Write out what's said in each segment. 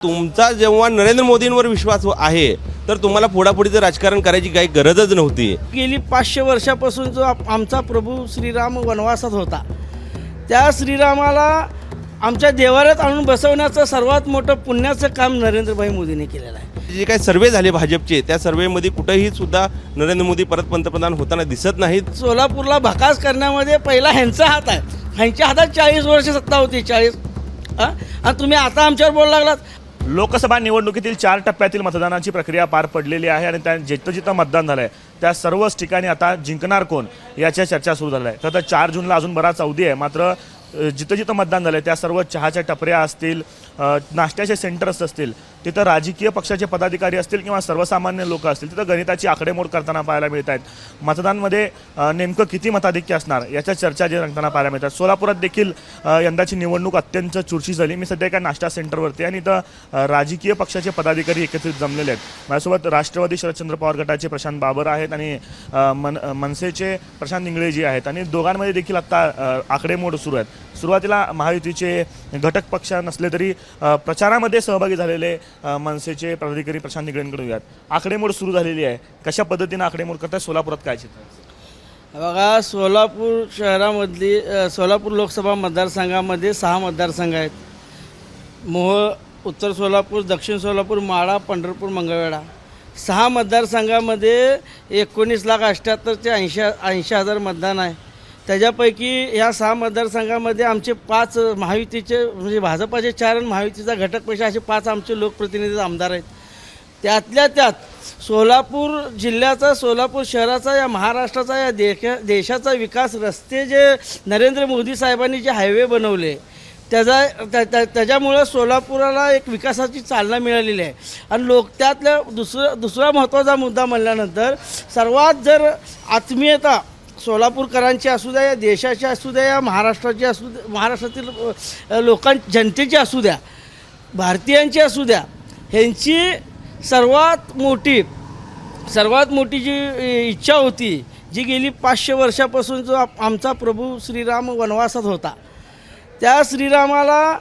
तुमचा जेव्हा नरेंद्र मोदींवर विश्वास आहे तर तुम्हाला फोडाफोडीचं राजकारण करायची काही गरजच नव्हती। गेली 500 वर्षापासून जो आमचा प्रभू श्रीराम वनवासात होता, त्या श्रीरामाला आमच्या देवाऱ्यात आणून बसवण्याचं सर्वात मोठं पुण्याचं काम नरेंद्रभाई मोदींनी केलेलं आहे। जे काही सर्वे झाले भाजपचे, त्या सर्वेमध्ये कुठेही सुद्धा नरेंद्र मोदी परत पंतप्रधान होताना दिसत नाहीत। सोलापूरला भकास करण्यामध्ये पहिला ह्यांचा हात आहे। ह्यांच्या हातात 40 वर्ष सत्ता होती, 40 आणि तुम्ही आता आमच्यावर बोलायला लागलात। लोकसभा निवडणुकीतील 4 टप्प्यातील मतदानाची प्रक्रिया पार पडलेली आहे आणि त्या जिथं मतदान झालं आहे त्या सर्वच ठिकाणी आता जिंकणार कोण याच्या चर्चा सुरू झाल्या आहे। तर 4 जूनला अजून बराच अवधी आहे, मात्र जिथं मतदान झालं आहे त्या सर्व चहाच्या टपऱ्या असतील, नाश्त्याचे सेंटर्स असतील, तिथं राजकीय पक्षाचे पदाधिकारी असतील किंवा सर्वसामान्य लोक असतील, तिथं गणिताची आकडेमोड करताना पाहायला मिळत आहेत। मतदानमध्ये नेमकं किती मताधिक्य असणार याच्या चर्चा जे रंगताना पाहायला मिळतात। सोलापुरात देखील यंदाची निवडणूक अत्यंत चुरशी झाली। मी सध्या एका नाश्ता सेंटरवरती आणि इथं राजकीय पक्षाचे पदाधिकारी एकत्रित जमलेले आहेत। माझ्यासोबत राष्ट्रवादी शरदचंद्र पवार गटाचे प्रशांत बाबर आहेत आणि मनसेचे प्रशांत इंगळेजी आहेत आणि दोघांमध्ये देखील आत्ता आकडेमोड सुरू आहेत। सुरुवातीला महायुतीचे घटक पक्ष नसले तरी प्रचारामध्ये सहभागी झालेले मनसेचे पदाधिकारी प्रशांत इंगळेंकडे येऊयात। आकडेमोड सुरू झालेली आहे, कशा पद्धतीने आकडेमोड करतात, सोलापुरात काय चित्र? बघा, सोलापूर शहरामधली सोलापूर लोकसभा मतदारसंघामध्ये 6 मतदारसंघ आहेत। मोहोळ, उत्तर सोलापूर, दक्षिण सोलापूर, माढा, पंढरपूर, मंगळवेढा। 6 मतदारसंघामध्ये 19,78,000 ते 80,000 मतदान आहे। त्याच्यापैकी ह्या 6 मतदारसंघामध्ये आमचे 5 महायुतीचे म्हणजे भाजपाचे 4 आणि महायुतीचा घटक पक्ष असे 5 आमचे लोकप्रतिनिधी आमदार आहेत। त्यातल्या त्यात सोलापूर जिल्ह्याचा, सोलापूर शहराचा, या महाराष्ट्राचा, या देशाचा विकास, रस्ते जे नरेंद्र मोदी साहेबांनी जे हायवे बनवले त्याच्यामुळं सोलापुराला एक विकासाची चालना मिळालेली आहे। आणि त्यातल्या दुसरा महत्त्वाचा मुद्दा म्हणल्यानंतर सर्वात जर आत्मीयता सोलापूरकरांची असू द्या, या देशाची असू द्या, या महाराष्ट्राची असू द्या, महाराष्ट्रातील जनतेची असू द्या, भारतीयांची असू द्या, ह्यांची सर्वात मोठी जी इच्छा होती, जी गेली 500 वर्षापासून जो आमचा प्रभू श्रीराम वनवासात होता, त्या श्रीरामाला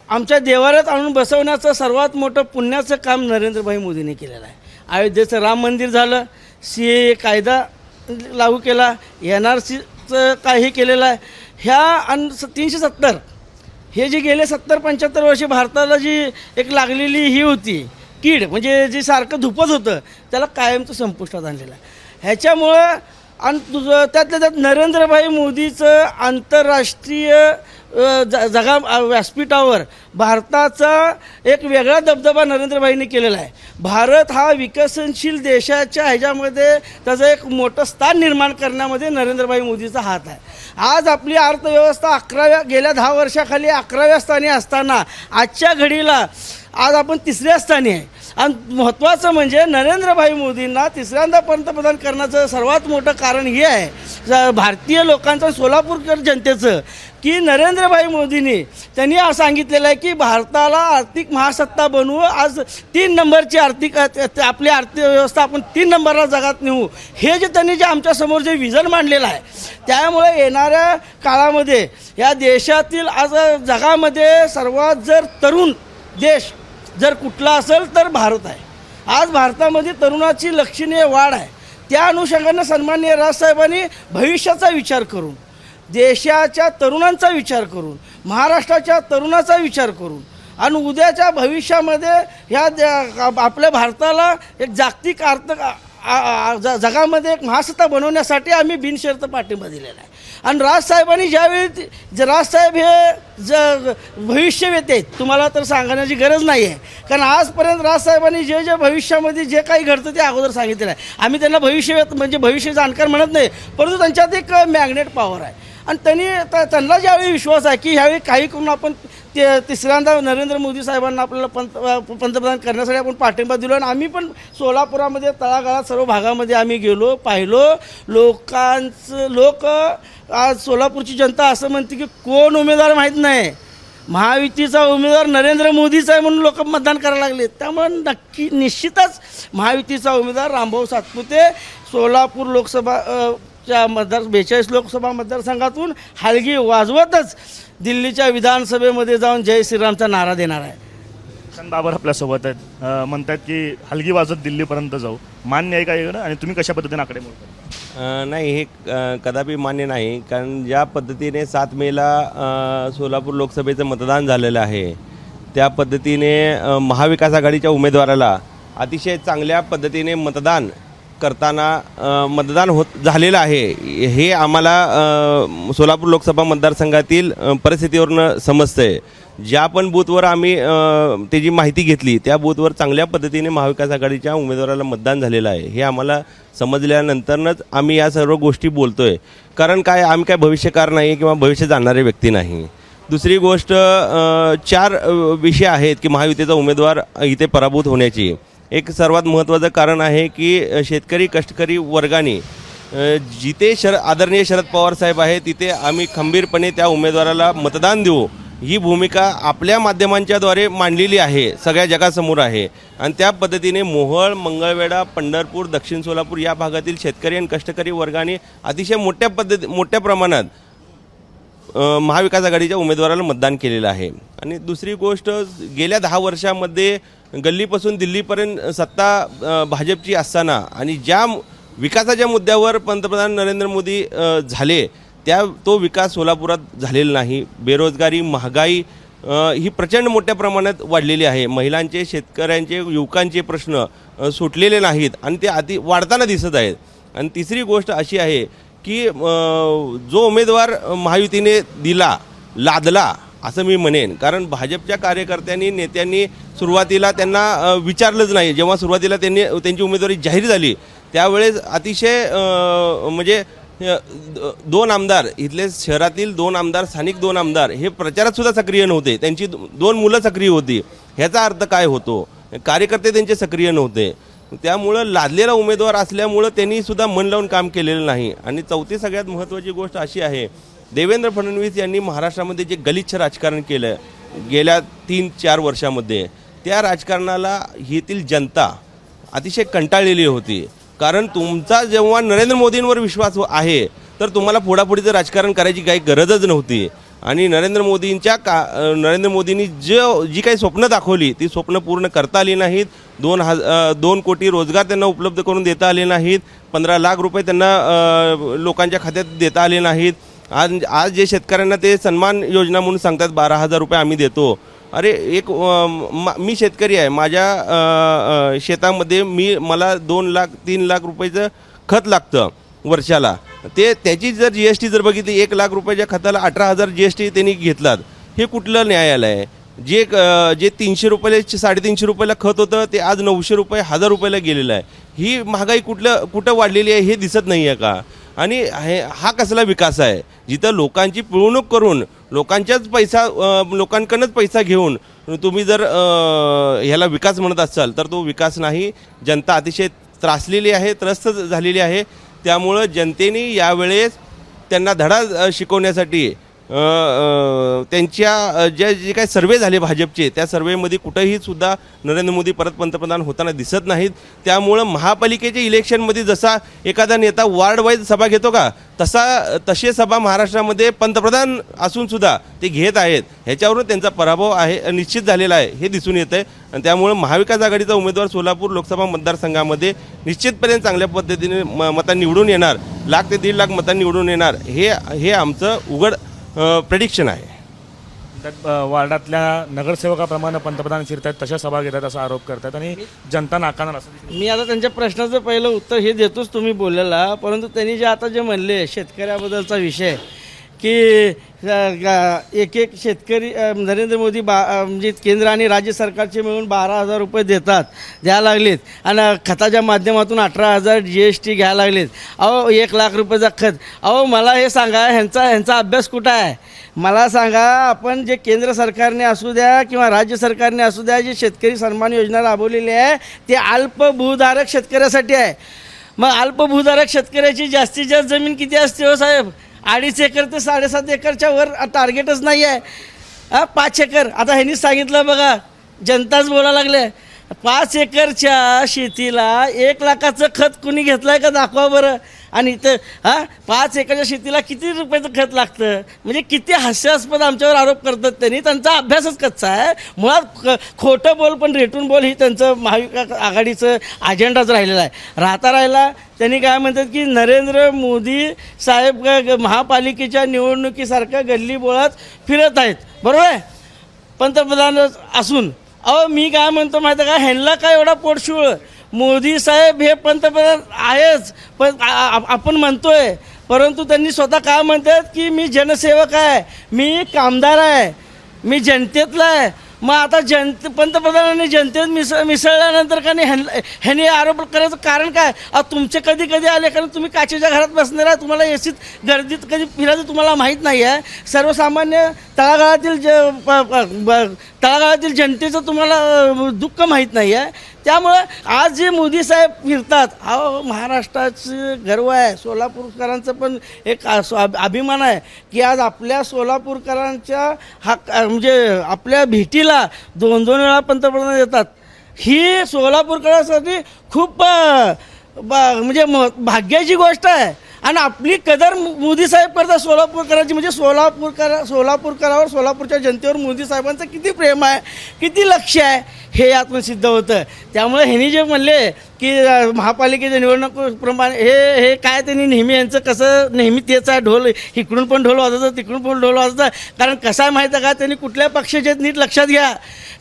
आमच्या देवाऱ्यात आणून बसवण्याचं सर्वात मोठं पुण्याचं काम नरेंद्रभाई मोदींनी केलेलं आहे। अयोध्येचं राम मंदिर झालं, CAA कायदा लागू केला, NRCचं काही केलेलं आहे। ह्या 370 हे जे गेले 70-75 वर्षे भारताला जी एक लागलेली ही होती कीड, म्हणजे जे सारखं धुपत होतं, त्याला कायमचं संपुष्टात आणलेलं आहे। ह्याच्यामुळं आणि त्यातल्या त्यात नरेंद्रभाई मोदीचं आंतरराष्ट्रीय व्यासपीठावर भारताचा एक वेगळा दबदबा नरेंद्रभाईंनी केलेला आहे। भारत हा विकसनशील देशाच्या ह्याच्यामध्ये त्याचं एक मोठं स्थान निर्माण करण्यामध्ये नरेंद्रभाई मोदीचा हात आहे। आज आपली अर्थव्यवस्था गेल्या 10 वर्षाखाली 11व्या स्थानी असताना आजच्या घडीला आज आपण 3ऱ्या स्थानी आहे। आणि महत्त्वाचं म्हणजे नरेंद्रभाई मोदींना 3ऱ्यांदा पंतप्रधान करण्याचं सर्वात मोठं कारण हे आहे भारतीय लोकांचं, सोलापूरकर जनतेचं, की नरेंद्रभाई मोदींनी त्यांनी सांगितलेलं आहे की भारताला आर्थिक महासत्ता बनवू, आज 3 नंबरची आपली अर्थव्यवस्था आपण 3 नंबरला जगात नेऊ, हे जे त्यांनी आमच्यासमोर जे विजन मांडलेलं आहे, त्यामुळे येणाऱ्या काळामध्ये या देशातील आज जगामध्ये सर्वात जर तरुण देश जर कुठला असेल तर भारत आहे। आज भारतामध्ये तरुणाची लक्षणीय वाढ आहे। त्या अनुषंगाने सन्माननीय राजसाहेबांनी भविष्याचा विचार करून, देशाच्या तरुणांचा विचार करून, महाराष्ट्राच्या तरुणाचा विचार करून आणि उद्याच्या भविष्यामध्ये ह्या आपल्या भारताला एक जागतिक जगामध्ये एक महासत्ता बनवण्यासाठी आम्ही बिनशर्त पाठिंबा दिलेला आहे। आणि राजसाहेबांनी ज्यावेळी राजसाहेब हे भविष्यवेते आहेत, तुम्हाला तर सांगण्याची गरज नाही आहे, कारण आजपर्यंत राजसाहेबांनी जे भविष्यामध्ये जे काही घडतं ते अगोदर सांगितलेलं आहे। आम्ही त्यांना भविष्य जाणकार म्हणत नाही, परंतु त्यांच्यात एक मॅग्नेट पॉवर आहे। आणि त्यांना ज्यावेळी विश्वास आहे की ह्यावेळी काही करून आपण 3ऱ्यांदा नरेंद्र मोदी साहेबांना आपल्याला पंतप्रधान करण्यासाठी आपण पाठिंबा दिलो। आणि आम्ही पण सोलापुरामध्ये तळागाळात सर्व भागामध्ये आम्ही गेलो, पाहिलो, लोक आज सोलापूरची जनता असं म्हणते की कोण उमेदवार माहीत नाही, महायुतीचा उमेदवार नरेंद्र मोदीचा आहे म्हणून लोक मतदान करायला लागले। त्यामुळे निश्चितच महायुतीचा उमेदवार रामभाऊ सातपुते सोलापूर लोकसभा 42 लोकसभा मतदारसंघातून हलगी वाजवतच दिल्लीच्या विधानसभेमध्ये जाऊन जय श्रीरामचा नारा देणार आहे। किसन बाबर आपल्यासोबत आहेत. म्हणतात की हलगी वाजत दिल्लीपर्यंत जाऊ. मान्य आहे का हे? आणि तुम्ही कशा पद्धतीने आकडे मोडता? नाही, हे कदापि मान्य नाही. कारण ज्या पद्धतीने 7 मेला सोलापूर लोकसभेचं मतदान झालेलं आहे, त्या पद्धतीने महाविकास आघाडीच्या उमेदवाराला अतिशय चांगल्या पद्धतीने मतदान झालेलं आहे. हे आम्हाला सोलापूर लोकसभा मतदारसंघातील परिस्थितीवरून समजतंय. ज्या पण बूथवर आम्ही त्याची माहिती घेतली, त्या बूथवर चांगल्या पद्धतीने महाविकास आघाडीच्या उमेदवाराला मतदान झालेलं आहे. हे आम्हाला समजल्यानंतरच आम्ही या सर्व गोष्टी बोलतोय. कारण काय, आम्ही काय भविष्यकार नाही किंवा भविष्य जाणणारे व्यक्ती नाही. दुसरी गोष्ट, 4 विषय आहेत की महायुतीचा उमेदवार इथे पराभूत होण्याची. एक सर्वात महत्त्वाचं कारण आहे की शेतकरी कष्टकरी वर्गाने जिथे आदरणीय शरद पवार साहेब आहे तिथे आम्ही खंबीरपणे त्या उमेदवाराला मतदान देऊ, ही भूमिका आपल्या माध्यमांच्याद्वारे मांडलेली आहे, सगळ्या जगासमोर आहे. आणि त्या पद्धतीने मोहोळ, मंगळवेढा, पंढरपूर, दक्षिण सोलापूर या भागातील शेतकरी आणि कष्टकरी वर्गाने अतिशय मोठ्या प्रमाणात महाविकास आघाडीच्या उमेदवाराला मतदान केलेलं आहे. आणि दुसरी गोष्ट, गेल्या 10 वर्षामध्ये गल्लीपासून दिल्लीपर्यंत सत्ता भाजपची असताना आणि ज्या विकासाच्या मुद्द्यावर पंतप्रधान नरेंद्र मोदी झाले, तो विकास सोलापुरात झालेला नाही. बेरोजगारी, महागाई ही प्रचंड मोठ्या प्रमाणात वाढलेली आहे. महिलांचे, शेतकऱ्यांचे, युवकांचे प्रश्न सुटलेले नाहीत आणि ते वाढताना दिसत आहेत. आणि तिसरी गोष्ट अशी आहे की जो उमेदवार महायुतीने लादला असं मी म्हणेन. कारण भाजपच्या कार्यकर्त्यांनी, नेत्यांनी सुरुवातीला त्यांना विचारलंच नाही. जेव्हा सुरुवातीला त्यांची उमेदवारी जाहीर झाली त्यावेळेस अतिशय म्हणजे 2 आमदार, इथले शहरातील 2 आमदार, स्थानिक 2 आमदार हे प्रचारात सुद्धा सक्रिय नव्हते. त्यांची 2 मुलं सक्रिय होती. ह्याचा अर्थ काय होतो? कार्यकर्ते त्यांचे सक्रिय नव्हते. त्यामुळं लादलेला उमेदवार असल्यामुळं त्यांनी सुद्धा मन लावून काम केलेलं नाही. आणि चौथी सगळ्यात महत्त्वाची गोष्ट अशी आहे, देवेंद्र फडणवीस यांनी महाराष्ट्रामध्ये जे गलिच्छ राजकारण केलं गेल्या 3-4 वर्षामध्ये, त्या राजकारणाला येथील जनता अतिशय कंटाळलेली होती. कारण तुमचा जेव्हा नरेंद्र मोदींवर विश्वास आहे तर तुम्हाला पुढापुढीचं राजकारण करायची काही गरजच नव्हती. आणि नरेंद्र मोदींनी जी काही स्वप्न दाखवली ती स्वप्न पूर्ण करता आली नाहीत. 2 कोटी रोजगार त्यांना उपलब्ध करून देता आले नाहीत. 15 लाख रुपये त्यांना लोकांच्या खात्यात देता आले नाहीत. आज जे शेतकऱ्यांना ते सन्मान योजना म्हणून सांगतात 12,000 रुपये आम्ही देतो. अरे, मी शेतकरी आहे, माझ्या शेतामध्ये मला 2 लाख 3 लाख रुपयाचं खत लागतं वर्षाला. त्याची जर GST जर बघितली, 1 लाख रुपयाच्या खताला 18,000 GST त्यांनी घेतलात. हे कुठलं न्यायालय आहे? जे 300 रुपयाला 350 रुपयाला खत होतं ते आज 900 रुपये 1000 रुपयाला गेलेलं आहे. ही महागाई कुठं वाढलेली आहे हे दिसत नाही आहे का? आणि हा कसला विकास आहे? जिथं लोकांची पिळवणूक करून लोकांकडनंच पैसा घेऊन तुम्ही जर ह्याला विकास म्हणत असाल तर तो विकास नाही. जनता अतिशय त्रासलेली आहे, त्रस्त झालेली आहे. त्यामुळं जनतेने यावेळेस त्यांना धडा शिकवण्यासाठी त्यांच्या जे काही सर्वे झाले भाजपचे, त्या सर्वेमध्ये कुठंही सुद्धा नरेंद्र मोदी परत पंतप्रधान होताना दिसत नाहीत. त्यामुळं महापालिकेच्या इलेक्शनमध्ये जसा एखादा नेता वार्ड वाईज सभा घेतो का, तसे सभा महाराष्ट्रामध्ये पंतप्रधान असून सुद्धा ते घेत आहेत. ह्याच्यावरून त्यांचा पराभव आहे निश्चित झालेला आहे हे दिसून येतं आहे. आणि त्यामुळं महाविकास आघाडीचा उमेदवार सोलापूर लोकसभा मतदारसंघामध्ये निश्चितपणे चांगल्या पद्धतीने मतांनी निवडून येणार. 1 ते 1.5 लाख मतांनी निवडून येणार हे आमचं उघड प्रेडिक्शन आहे. वार्डातल्या नगरसेवकाप्रमाणे पंतप्रधान फिरतात, तशा सभा घेतात असा आरोप करतात आणि जनता नाकारणार असं. मी आता त्यांच्या प्रश्नाचं पहिलं उत्तर हे देतोच तुम्ही बोललेला. परंतु त्यांनी जे म्हणले शेतकऱ्याबद्दलचा विषय की एक शेतकरी नरेंद्र मोदी म्हणजे केंद्र आणि राज्य सरकारचे मिळून 12,000 रुपये द्यायला लागलेत आणि खताच्या माध्यमातून 18,000 GST घ्यायला लागलेत. 1 लाख रुपयाचा खत. मला हे सांगा, ह्यांचा अभ्यास कुठं आहे? मला सांगा, आपण जे केंद्र सरकारने असू द्या किंवा राज्य सरकारने असू द्या, जे शेतकरी सन्मान योजना राबवलेली आहे ते अल्पभूधारक शेतकऱ्यासाठी आहे. मग अल्पभूधारक शेतकऱ्याची जास्तीत जास्त जमीन किती असते हो साहेब? 2.5 एकर ते 7.5 एकरच्या वर टार्गेटच नाही आहे. 5 एकर. आता ह्यांनीच सांगितलं बघा, जनताच बोलायला लागले 5 एकरच्या शेतीला 1 लाखाचं खत कुणी घेतलंय का दाखवा बरं. आणि इथं 5 एकरच्या शेतीला किती रुपयाचं खत लागतं. म्हणजे किती हास्यास्पद आमच्यावर आरोप करतात त्यांनी. त्यांचा अभ्यासच कच्चा आहे मुळात. खोटं बोल पण रेटून बोल ही त्यांचं महाविकास आघाडीचं अजेंडाच राहिलेला आहे. राहिला त्यांनी काय म्हणतात की नरेंद्र मोदी साहेब महापालिकेच्या निवडणुकीसारखं गल्ली बोळात फिरत आहेत. बरोबर आहे पंतप्रधान असून. मी काय म्हणतो माहिती आहे का, ह्यांना काय एवढा पोटशिळ. मोदी साहेब हे पंतप्रधान आहेच पण आपण म्हणतोय, परंतु त्यांनी स्वतः काय म्हणतात की मी जनसेवक आहे, मी कामदार आहे, मी जनतेतला आहे. मग आता पंतप्रधानांनी जनतेत मिसळल्यानंतर का नाही ह्यांनी आरोप करायचं कारण काय. तुमचे कधी कधी आले कारण तुम्ही काचेच्या घरात बसणार आहे, तुम्हाला एसीत गर्दीत कधी फिरायचं तुम्हाला माहीत नाही आहे. सर्वसामान्य तळागाळातील जनतेचं तुम्हाला दुःख माहीत नाही आहे. त्यामुळं आज जे मोदी साहेब फिरतात महाराष्ट्राचं गर्व आहे. सोलापूरकरांचं पण एक अभिमान आहे की आज आपल्या सोलापूरकरांच्या म्हणजे आपल्या भेटीला 2-2 वेळा पंतप्रधान येतात. ही सोलापूरकरांसाठी खूप म्हणजे भाग्याची गोष्ट आहे. आणि आपली कदर मोदी साहेब करतात सोलापूरकरांची. म्हणजे सोलापूरकरावर सोलापूरच्या जनतेवर मोदी साहेबांचं किती प्रेम आहे, किती लक्ष आहे हे यातून सिद्ध होतं. त्यामुळे ह्यांनी जे म्हणले की महापालिकेच्या निवडणुकीप्रमाणे हे काय त्यांनी नेहमी यांचं कसं नेहमी तेच आहे. ढोल इकडून पण ढोल वाजवतं तिकडून पण ढोल वाजतं. कारण कसं आहे माहीत आहे का, त्यांनी कुठल्या पक्षाचे नीट लक्षात घ्या.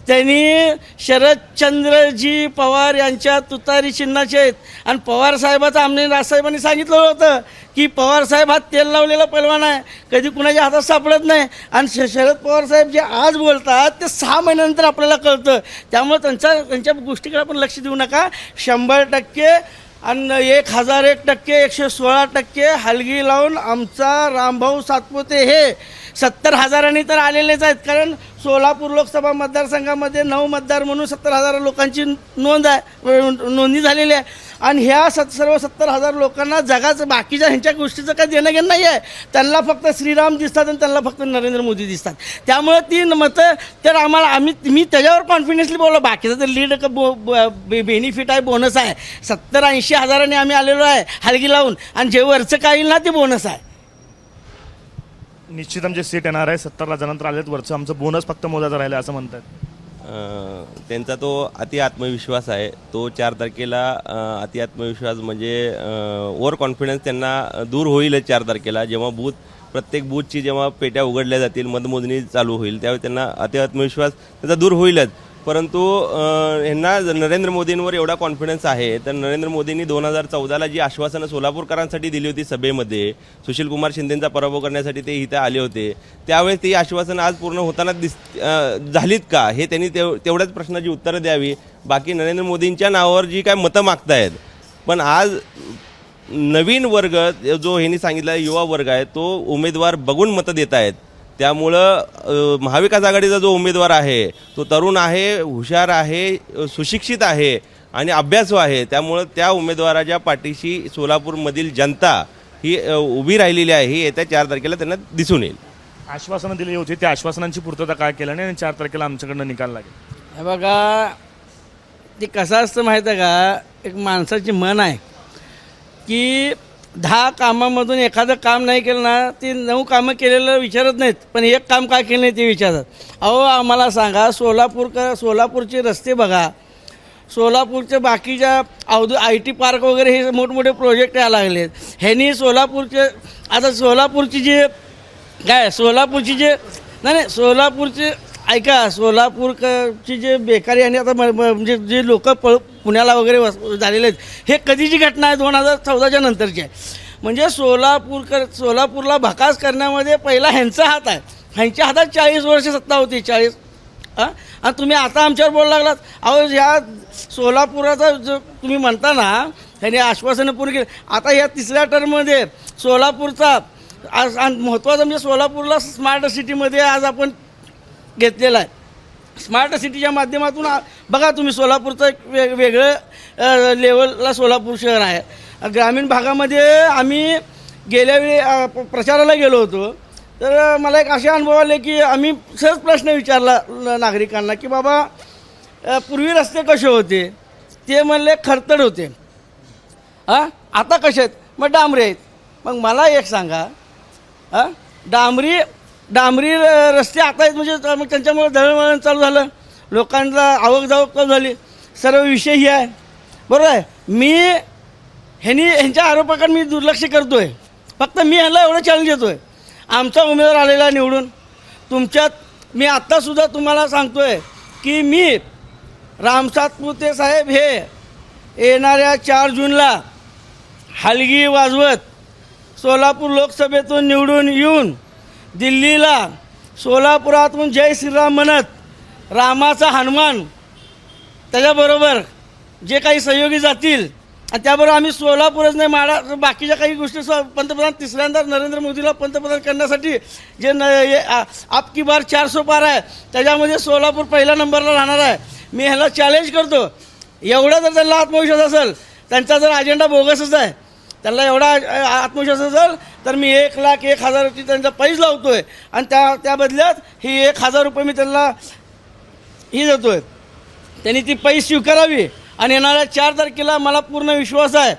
त्यांनी शरदचंद्रजी पवार यांच्या तुतारी चिन्हाचे आहेत. आणि पवार साहेबाचं आमने राजसाहेबांनी सांगितलं होतं की पवार साहेब हा तेल लावलेला पैलवान आहे, कधी कुणाच्या हातात सापडत नाही. आणि शरद पवार साहेब जे आज बोलतात ते 6 महिन्यानंतर आपल्याला कळतं. त्यामुळे त्यांच्या गोष्टीकडे आपण लक्ष देऊ नका. 100% आणि 1001%, 116% हलगी लावून आमचा रामभाऊ सातपुते हे 70,000 तर आलेलेच आहेत. कारण सोलापूर लोकसभा मतदारसंघामध्ये 9 मतदार म्हणून 70,000 लोकांची नोंदणी झालेली आहे. आणि ह्या सर्व 70,000 लोकांना जगाचं बाकीच्या ह्यांच्या गोष्टीचं काही देणं घेणं नाही आहे. त्यांना फक्त श्रीराम दिसतात आणि त्यांना फक्त नरेंद्र मोदी दिसतात. त्यामुळे ती मतं तर आम्हाला मी त्याच्यावर कॉन्फिडन्सली बोललो. बाकीचं तर लीड बेनिफिट आहे, बोनस आहे. 70-80 हजारांनी आम्ही आलेलो आहे हलगी लावून. आणि जे वरचं काय येईल ना ते बोनस आहे. निश्चित आमचे सीट येणार आहे. 70 जणांतर आलेत, वरचं आमचं बोनस फक्त मोजायचं राहिलं असं म्हणतात. त्यांचा तो अति आत्मविश्वास आहे. तो 4 तारखेला अति आत्मविश्वास म्हणजे ओव्हर कॉन्फिडन्स त्यांना दूर होईलच 4 तारखेला. जेव्हा प्रत्येक बूथची जेव्हा पेट्या उघडल्या जातील, मतमोजणी चालू होईल, त्यावेळी त्यांना अति आत्मविश्वास त्यांचा दूर होईलच. परंतु ह्यांना नरेंद्र मोदींवर एवढा कॉन्फिडन्स आहे. तर नरेंद्र मोदींनी 2014ला जी आश्वासनं सोलापूरकरांसाठी दिली होती सभेमध्ये, सुशीलकुमार शिंदेंचा पराभव करण्यासाठी ते इथं आले होते, त्यावेळेस ती आश्वासनं आज पूर्ण होताना झालीत का हे त्यांनी तेवढ्याच प्रश्नाची उत्तरं द्यावी. बाकी नरेंद्र मोदींच्या नावावर जी काय मतं मागतायत, पण आज नवीन वर्ग जो ह्यांनी सांगितला युवा वर्ग आहे तो उमेदवार बघून मतं देत आहेत. त्यामुळं महाविकास आघाडीचा जो उमेदवार आहे तो तरुण आहे, हुशार आहे, सुशिक्षित आहे आणि अभ्यासू आहे. त्यामुळं त्या उमेदवाराच्या पाठीशी सोलापूरमधील जनता ही उभी राहिलेली आहे. ही येत्या 4 तारखेला त्यांना दिसून येईल. आश्वासनं दिली होती, त्या आश्वासनांची पूर्तता काय केलं नाही आणि 4 तारखेला आमच्याकडनं निकाल लागेल. हे बघा ते कसं असतं माहीत आहे का, एक माणसाची मन आहे की 10 कामामधून एखादं काम नाही केलं ना ते 9 कामं केलेलं विचारत नाहीत, पण एक काम काय केलं नाही ते विचारतात. आम्हाला सांगा सोलापूरचे रस्ते बघा, सोलापूरच्या बाकीच्या IT पार्क वगैरे हे मोठमोठे प्रोजेक्ट यायला लागलेत. ह्यांनी सोलापूरची सोलापूरची जे बेकारी आणि आता म्हणजे जे लोक पुण्याला वगैरे झालेले आहेत, हे कधीची घटना आहे 2014च्या नंतरची आहे. म्हणजे सोलापूरला भकास करण्यामध्ये पहिला ह्यांचा हात आहे. ह्यांच्या हातात 40 वर्ष सत्ता होती. 40 आणि तुम्ही आता आमच्यावर बोलायला लागलात. ह्या सोलापुराचा जो तुम्ही म्हणता ना ह्यांनी आश्वासनं पूर्ण केली. आता या 3ऱ्या टर्ममध्ये सोलापूरचा आज महत्त्वाचं म्हणजे सोलापूरला स्मार्ट सिटीमध्ये आज आपण घेतलेला आहे. स्मार्ट सिटीच्या माध्यमातून बघा तुम्ही सोलापूरचं एक वेगळं लेवलला सोलापूर शहर आहे. ग्रामीण भागामध्ये आम्ही गेल्या वेळी प्रचाराला गेलो होतो, तर मला एक असे अनुभव आले की आम्ही सहज प्रश्न विचारला नागरिकांना की बाबा पूर्वी रस्ते कसे होते ते म्हणले खरतड होते, हां आता कसे आहेत मग डांबरी आहेत. मग मला एक सांगा, हां डांबरी रस्ते आता आहेत म्हणजे मग त्यांच्यामुळे दळणवळण चालू झालं, लोकांना आवक जावक कमी झाली, सर्व विषय ही आहे. बरोबर आहे. मी ह्यांच्या आरोपाकडे मी दुर्लक्ष करतो आहे. फक्त मी ह्याला एवढं चॅलेंज देतो आहे, आमचा उमेदवार आलेला आहे निवडून तुमच्यात. मी आत्तासुद्धा तुम्हाला सांगतो आहे की मी राम सातपुते साहेब हे येणाऱ्या 4 जूनला हलगी वाजवत सोलापूर लोकसभेतून निवडून येऊन दिल्लीला सोलापुरातून जय श्रीराम म्हणत रामाचा हनुमान त्याच्याबरोबर जे काही सहयोगी जातील आणि त्याबरोबर आम्ही सोलापूरच नाही माडा बाकीच्या काही गोष्टी पंतप्रधान तिसऱ्यांदा नरेंद्र मोदीला पंतप्रधान करण्यासाठी जे आपकी बार 400 पार आहे त्याच्यामध्ये सोलापूर पहिल्या नंबरला राहणार आहे. मी ह्याला चॅलेंज करतो. एवढा जर त्यांना आत्मविश्वास असेल, त्यांचा जर अजेंडा बोगसच आहे, त्यांना एवढा आत्मविश्वास असेल तर मी 1,01,000ची त्यांचा पैज लावतो आहे आणि त्या बदल्यात ही 1,000 रुपये मी त्यांना ही देतो आहे. त्यांनी ती पैज स्वीकारावी आणि येणाऱ्या 4 तारखेला मला पूर्ण विश्वास आहे,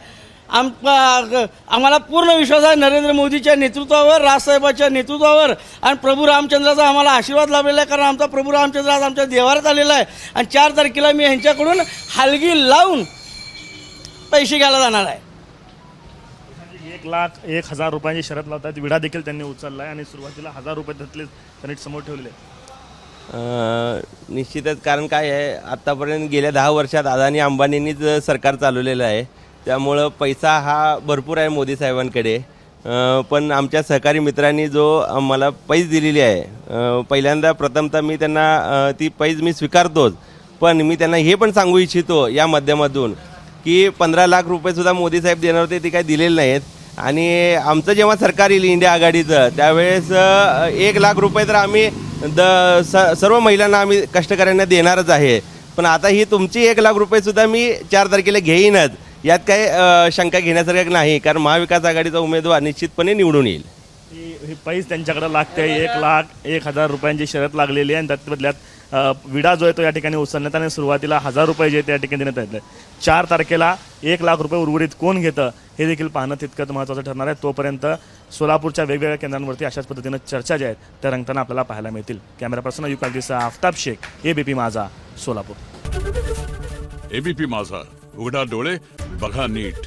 आम्हाला पूर्ण विश्वास आहे नरेंद्र मोदीच्या नेतृत्वावर, राजसाहेबाच्या नेतृत्वावर आणि प्रभू रामचंद्राचा आम्हाला आशीर्वाद लाभलेला आहे. कारण आमचा प्रभू रामचंद्र आज आमच्या देवारात आलेला आहे आणि 4 तारखेला मी ह्यांच्याकडून हलगी लावून पैसे घ्यायला जाणार आहे. 1,01,000 रुपयांची शरत लावतात, विडा देखील त्यांनी उचलला आहे आणि सुरुवातीला 1,000 रुपये त्यातले त्यांनी समोर ठेवलेले आहेत. निश्चितच. कारण काय आहे, आत्तापर्यंत गेल्या 10 वर्षात अदानी अंबानींनीच सरकार चालवलेलं आहे, त्यामुळं पैसा हा भरपूर आहे मोदी साहेबांकडे. पण आमच्या सहकारी मित्रांनी जो आम्हाला पैज दिलेली आहे, पहिल्यांदा प्रथमतः मी त्यांना ती पैज मी स्वीकारतोच, पण मी त्यांना हे पण सांगू इच्छितो या माध्यमातून की 15 लाख रुपयेसुद्धा मोदी साहेब देणार होते, ते काही दिलेले नाहीत. आणि आमचं जेव्हा सरकार येईल इंडिया आघाडीचं त्यावेळेस 1 लाख रुपये तर आम्ही सर्व महिलांना आम्ही कष्टकऱ्यांना देणारच आहे. पण आता ही तुमची 1 लाख रुपयेसुद्धा मी 4 तारखेला घेईनच, यात काही शंका घेण्यासारखं नाही. कारण महाविकास आघाडीचा उमेदवार निश्चितपणे निवडून येईल. ही पैज त्यांच्याकडे लागते. 1,01,000 रुपयांची शरत लागलेली आहे आणि त्यात बदल्यात विडा जो आहे तो या ठिकाणी उचलण्यात आणि सुरुवातीला 1,000 रुपये जे त्या ठिकाणी देण्यात येते. 4 तारखेला 1 लाख रुपये उर्वरित कोण घेतं हे देखील पाहणं तितकंच महत्त्वाचं ठरणार आहे. तोपर्यंत सोलापूरच्या वेगवेगळ्या केंद्रांवरती अशाच पद्धतीनं चर्चा ज्या आहेत त्या रंगताना आपल्याला पाहायला मिळतील. कॅमेरा पर्सन युकालजीसह आफताब शेख, ABP माझा, सोलापूर. ABP माझा, उघडा डोळे बघा नीट.